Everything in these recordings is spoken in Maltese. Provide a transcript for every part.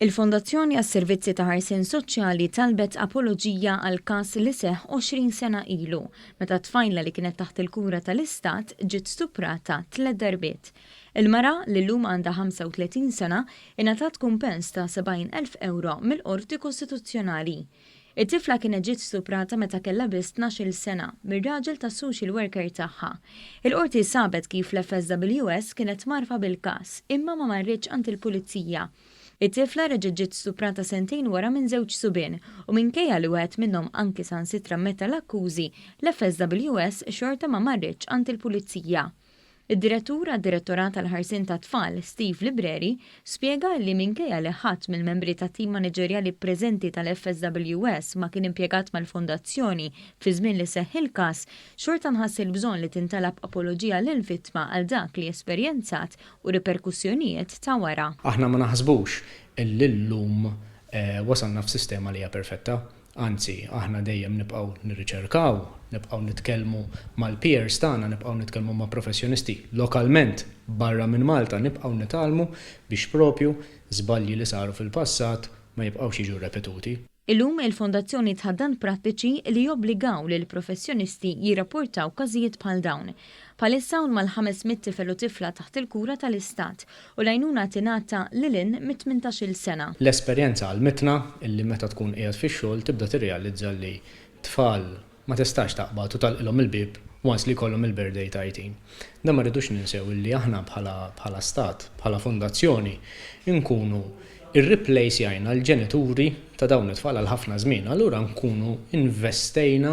Il-Fondazzjoni għas-Servizzi ta' Ħarsien Soċjali talbet apoloġija għal każ li seħħ 20 sena ilu, meta tfajla li kienet taħt il-kura tal-istat ġiet stuprata 3 darbiet. Il-mara li llum għandha 35 sena ingħatat kumpens ta' 70,000 euro mill-Qorti Kostituzzjonali. It-tifla kienet ġiet stuprata meta kellha biss 12 sena mir-raġel tas-social worker tagħha. Il-Qorti sabet kif l-FSWS kienet marfa bil-każ imma ma marritx għand il-Pulizija. It-tifla reġgħet ġiet stuprata sentejn wara minn żewġ subien u minkejja li wieħed minnhom anki sansitra meta l-akkużi l-FSWS xorta ma marritx għand il-Pulizija. Id-direttur għad-Direttorat tal-Ħarsien tat-Tfal, Steve Libreri, spjega li minkejja li ħadd mill-membri tat-tim maniġerjali preżenti tal-FSWS ma kien impjegat mal-Fondazzjoni fi żmien li seħħ il-każ, xorta nħass il-bżonn li tintalab apoloġija lill-vittma għal dak li esperjenzat u riperkussjonijiet ta' wara. Aħna ma naħsbux illi llum wasalna f'sistema li hija perfetta. Anzi, aħna dejjem nibqgħu nirriċerkaw, nibqgħu nitkellmu mal-peers tagħna, nibqgħu nitkellmu ma' professjonisti lokalment barra minn Malta, nibqgħu nitalmu biex propju żbalji li saru fil-passat ma jibqgħux jiġu repetuti. Illum il-Fondazzjoni tħaddan prattiċi li jobbligaw lil professjonisti jirrapportaw każijiet bħal dawn. Palissa hawn mal-500 tifel u tifla taħt il-kura tal-istat u l-għajnuna tingħata lil mit 18 sena. L-esperjenza għall-mitna illi meta tkun qiegħed fix-xogħol tibda tirrealizza li tfal ma tistax taqbad u talqilhom il-bib once li jkollhom il-birthday ta' 18. Da ma rridux ninsew illi aħna bħala stat, bħala fondazzjoni nkunu irreplacejna l-ġenituri ta' dawn it-tfal għal ħafna żmien, allura nkunu investejna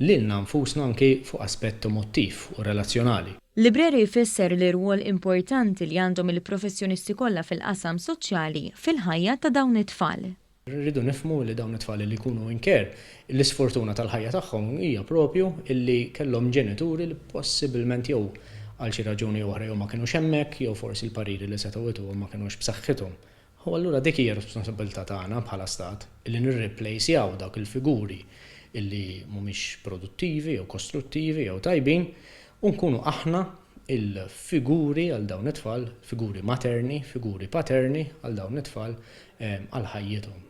lilna nfusna anke fuq aspett emottiv u relazzjonali. Libreri jfisser l-irwol importanti li għandhom il-professjonisti kollha fil-qasam soċjali fil-ħajja ta' dawn it-tfal. Rridu nifhmu li dawn it-tfal li jkunu inker l-isfortuna tal-ħajja tagħhom hija propju illi kellhom ġenituri li possibilment jew għal xi raġuni oħra jew ma kinux hemmhekk jew forsi l-pariri li setgħu ituhom ma kinux b'saħħithom. U allura dik hija responsabilità tagħna bħala stat illi nirreplacejaw dawk il-figuri illi mhumiex produttivi jew kostruttivi jew tajbin u nkunu aħna il-figuri għal dawn it-tfal, figuri materni, figuri paterni għal dawn it-tfal għal ħajjithom.